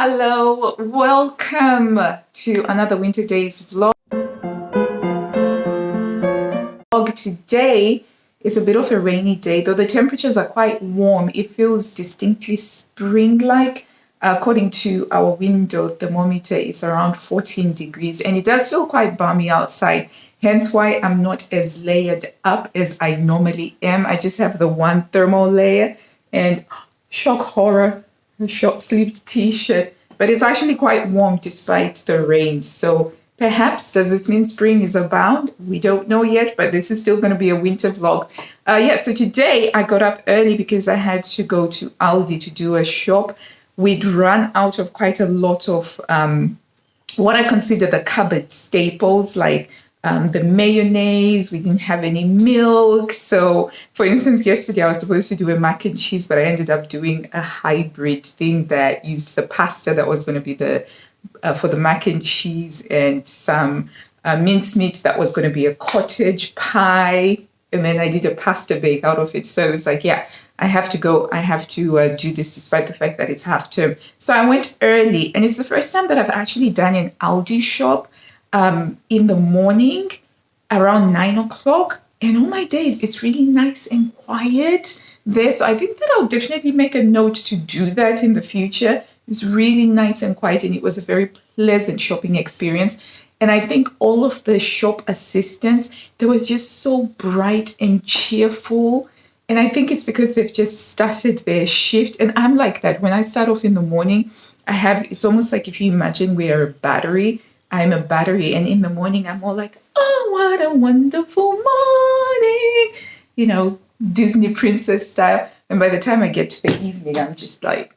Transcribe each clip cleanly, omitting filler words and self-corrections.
Hello, welcome to another Winter Days vlog. Today is a bit of a rainy day, though the temperatures are quite warm. It feels distinctly spring-like. According to our window thermometer, it's around 14 degrees, and it does feel quite balmy outside. Hence why I'm not as layered up as I normally am. I just have the one thermal layer and shock horror, a short-sleeved t-shirt, but it's actually quite warm despite the rain. So perhaps, does this mean spring is abound? We don't know yet, but this is still going to be a winter vlog. So today I got up early because I had to go to Aldi to do a shop. We'd run out of quite a lot of what I consider the cupboard staples, like the mayonnaise. We didn't have any milk. So, for instance, yesterday I was supposed to do a mac and cheese, but I ended up doing a hybrid thing that used the pasta that was going to be for the mac and cheese, and some mincemeat that was going to be a cottage pie. And then I did a pasta bake out of it. So it was like, yeah, I have to go. I have to do this despite the fact that it's half term. So I went early, and it's the first time that I've actually done an Aldi shop in the morning around 9 o'clock. And on my days, it's really nice and quiet there. So I think that I'll definitely make a note to do that in the future. It's really nice and quiet, and it was a very pleasant shopping experience. And I think all of the shop assistants, they was just so bright and cheerful. And I think it's because they've just started their shift. And I'm like that. When I start off in the morning, it's almost like if you imagine we are a battery. I'm a battery. And in the morning, I'm all like, oh, what a wonderful morning, Disney princess style. And by the time I get to the evening, I'm just like,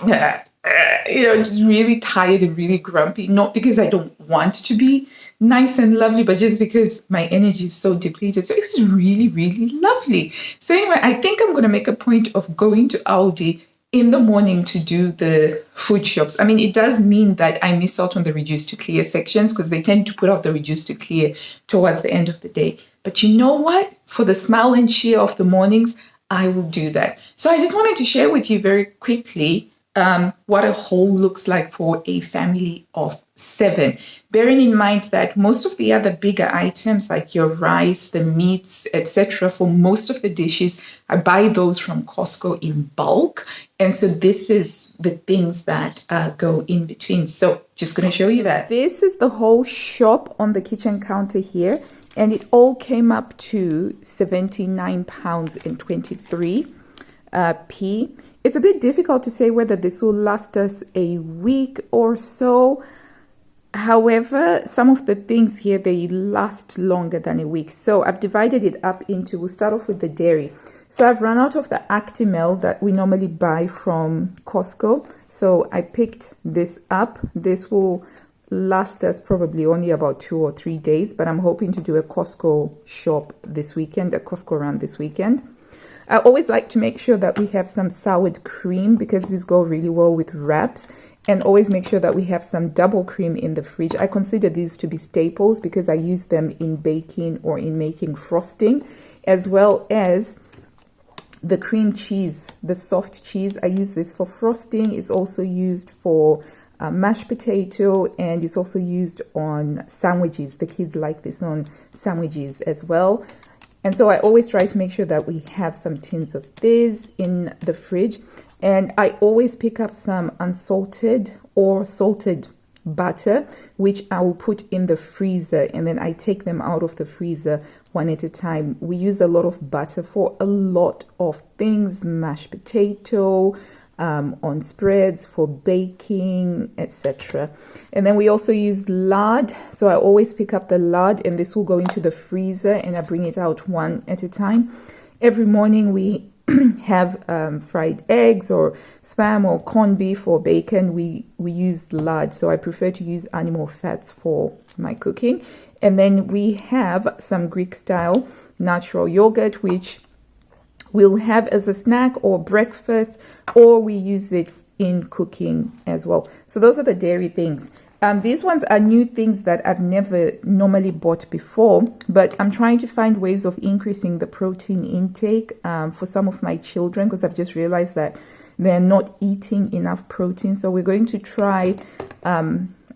just really tired and really grumpy. Not because I don't want to be nice and lovely, but just because my energy is so depleted. So it was really, really lovely. So anyway, I think I'm going to make a point of going to Aldi in the morning to do the food shops. I mean, it does mean that I miss out on the reduced to clear sections because they tend to put out the reduced to clear towards the end of the day. But you know what? For the smile and cheer of the mornings, I will do that. So I just wanted to share with you very quickly what a haul looks like for a family of 7. Bearing in mind that most of the other bigger items like your rice, the meats, etc., for most of the dishes, I buy those from Costco in bulk. And so this is the things that go in between. So just going to show you that. This is the whole shop on the kitchen counter here. And it all came up to £79.23. It's a bit difficult to say whether this will last us a week or so. However, some of the things here, they last longer than a week. So I've divided it up into, we'll start off with the dairy. So I've run out of the Actimel that we normally buy from Costco. So I picked this up. This will last us probably only about 2 or 3 days, but I'm hoping to do a Costco shop this weekend, a Costco run this weekend. I always like to make sure that we have some soured cream because these go really well with wraps, and always make sure that we have some double cream in the fridge. I consider these to be staples because I use them in baking or in making frosting, as well as the cream cheese, the soft cheese. I use this for frosting. It's also used for mashed potato, and it's also used on sandwiches. The kids like this on sandwiches as well. And so I always try to make sure that we have some tins of this in the fridge. And I always pick up some unsalted or salted butter, which I will put in the freezer. And then I take them out of the freezer one at a time. We use a lot of butter for a lot of things, mashed potato, on spreads, for baking, etc. And then we also use lard. So I always pick up the lard, and this will go into the freezer, and I bring it out one at a time. Every morning we have fried eggs or spam or corned beef or bacon. We use lard. So I prefer to use animal fats for my cooking. And then we have some Greek style natural yogurt, which we'll have as a snack or breakfast, or we use it in cooking as well. So those are the dairy things. These ones are new things that I've never normally bought before, but I'm trying to find ways of increasing the protein intake for some of my children, because I've just realized that they're not eating enough protein. So we're going to try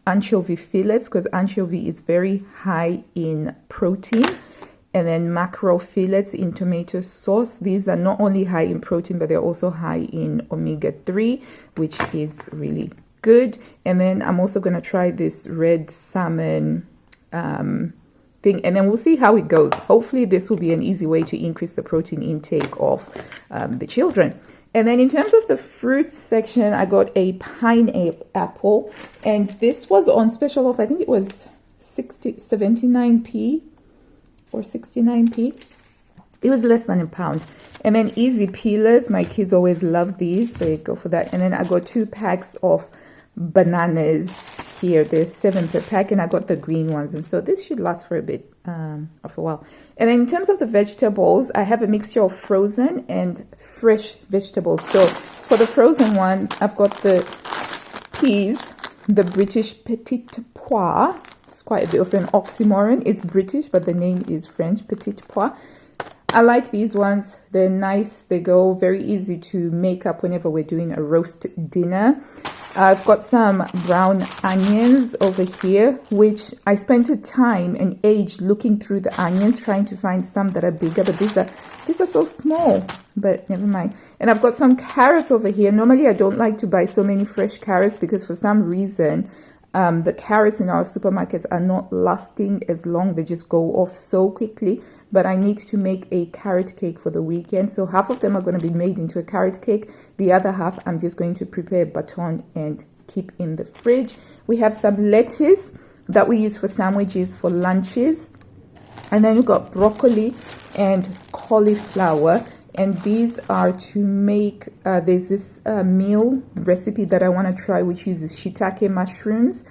anchovy fillets, because anchovy is very high in protein. And then mackerel fillets in tomato sauce. These are not only high in protein, but they're also high in omega-3, which is really good. And then I'm also going to try this red salmon thing, and then we'll see how it goes. Hopefully this will be an easy way to increase the protein intake of the children. And then in terms of the fruits section, I got a pineapple, and this was on special off. I think it was 79p or 69p. It was less than £1. And then easy peelers, my kids always love these, they go for that. And then I got 2 packs of bananas here. There's 7 per pack, and I got the green ones, and so this should last for a bit of a while. And then in terms of the vegetables, I have a mixture of frozen and fresh vegetables. So for the frozen one, I've got the peas, the British petit pois. It's quite a bit of an oxymoron. It's British, but the name is French, petit pois. I like these ones. They're nice. They go very easy to make up whenever we're doing a roast dinner. I've got some brown onions over here, which I spent a time and age looking through the onions, trying to find some that are bigger, but these are so small, but never mind. And I've got some carrots over here. Normally, I don't like to buy so many fresh carrots because for some reason, the carrots in our supermarkets are not lasting as long. They just go off so quickly. But I need to make a carrot cake for the weekend. So half of them are going to be made into a carrot cake. The other half, I'm just going to prepare baton and keep in the fridge. We have some lettuce that we use for sandwiches, for lunches. And then we've got broccoli and cauliflower. And these are to make, there's this meal recipe that I want to try, which uses shiitake mushrooms,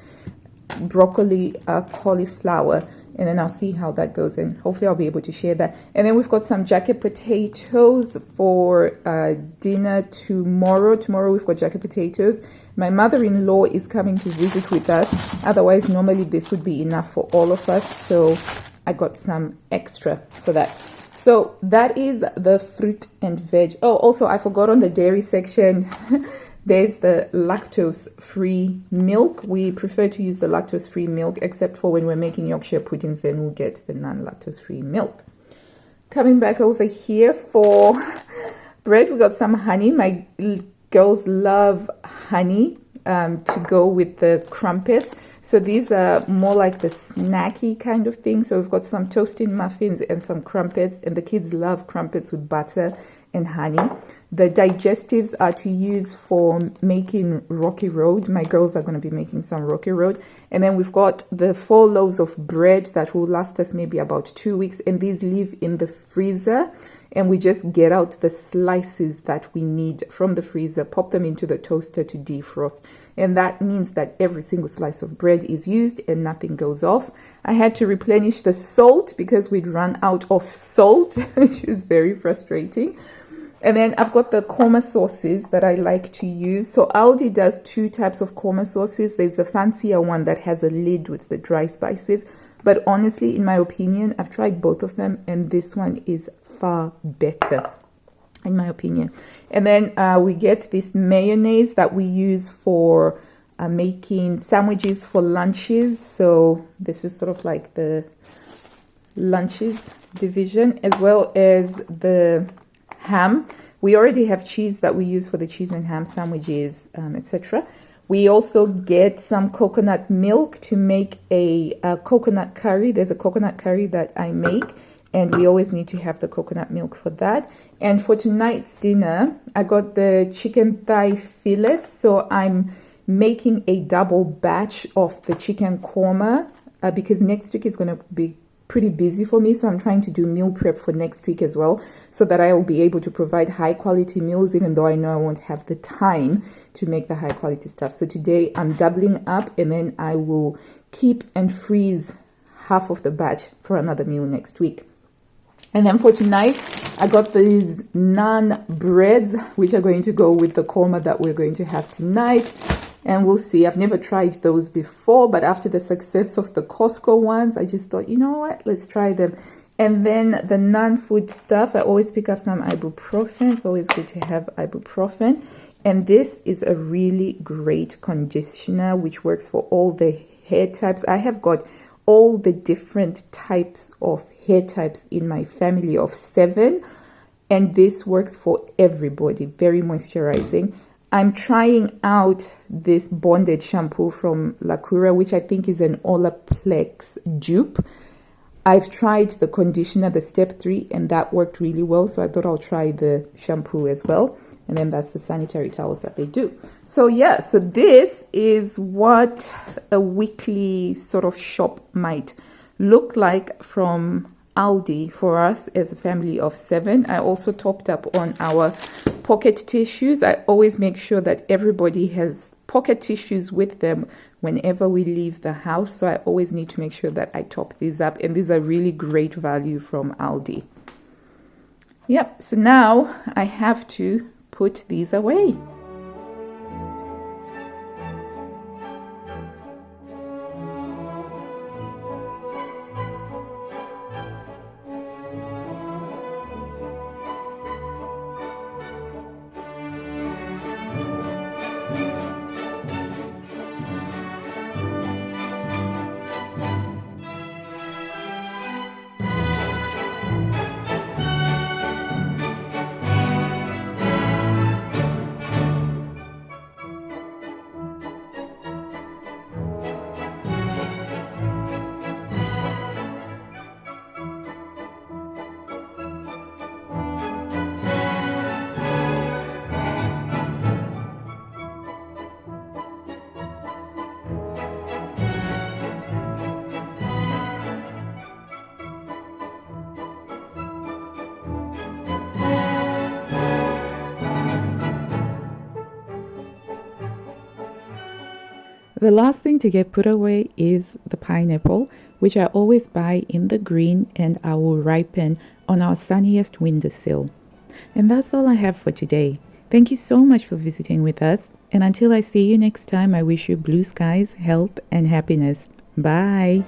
broccoli, cauliflower. And then I'll see how that goes, and hopefully I'll be able to share that. And then we've got some jacket potatoes for dinner tomorrow. Tomorrow we've got jacket potatoes. My mother-in-law is coming to visit with us. Otherwise, normally this would be enough for all of us. So I got some extra for that. So that is the fruit and veg. Oh, also I forgot on the dairy section. There's the lactose-free milk. We prefer to use the lactose-free milk, except for when we're making Yorkshire puddings, then we'll get the non-lactose-free milk. Coming back over here for bread, we got some honey. My girls love honey to go with the crumpets. So these are more like the snacky kind of thing. So we've got some toasted muffins and some crumpets, and the kids love crumpets with butter and honey. The digestives are to use for making Rocky Road. My girls are going to be making some Rocky Road. And then we've got the 4 loaves of bread that will last us maybe about 2 weeks. And these live in the freezer. And we just get out the slices that we need from the freezer, pop them into the toaster to defrost. And that means that every single slice of bread is used and nothing goes off. I had to replenish the salt because we'd run out of salt, which is very frustrating. And then I've got the korma sauces that I like to use. So Aldi does 2 types of korma sauces. There's the fancier one that has a lid with the dry spices. But honestly, in my opinion, I've tried both of them, and this one is far better, in my opinion. And then we get this mayonnaise that we use for making sandwiches for lunches. So this is sort of like the lunches division, as well as the ham. We already have cheese that we use for the cheese and ham sandwiches, etc. We also get some coconut milk to make a coconut curry. There's a coconut curry that I make, and we always need to have the coconut milk for that. And for tonight's dinner, I got the chicken thigh fillets. So I'm making a double batch of the chicken korma because next week is going to be pretty busy for me, so I'm trying to do meal prep for next week as well, so that I will be able to provide high quality meals, even though I know I won't have the time to make the high quality stuff. So today I'm doubling up, and then I will keep and freeze half of the batch for another meal next week. And then for tonight, I got these naan breads, which are going to go with the korma that we're going to have tonight. And we'll see. I've never tried those before, but after the success of the Costco ones, I just thought, you know what, let's try them. And then the non-food stuff, I always pick up some ibuprofen. It's always good to have ibuprofen. And this is a really great conditioner which works for all the hair types. I have got all the different types of hair types in my family of 7, and this works for everybody. Very moisturizing. I'm trying out this bonded shampoo from Lacura, which I think is an Olaplex dupe. I've tried the conditioner, the step 3, and that worked really well. So I thought I'll try the shampoo as well. And then that's the sanitary towels that they do. So yeah, so this is what a weekly sort of shop might look like from Aldi for us as a family of 7. I also topped up on our pocket tissues. I always make sure that everybody has pocket tissues with them whenever we leave the house. So I always need to make sure that I top these up. And these are really great value from Aldi. Yep, so now I have to put these away. The last thing to get put away is the pineapple, which I always buy in the green, and I will ripen on our sunniest windowsill. And that's all I have for today. Thank you so much for visiting with us. And until I see you next time, I wish you blue skies, health, and happiness. Bye.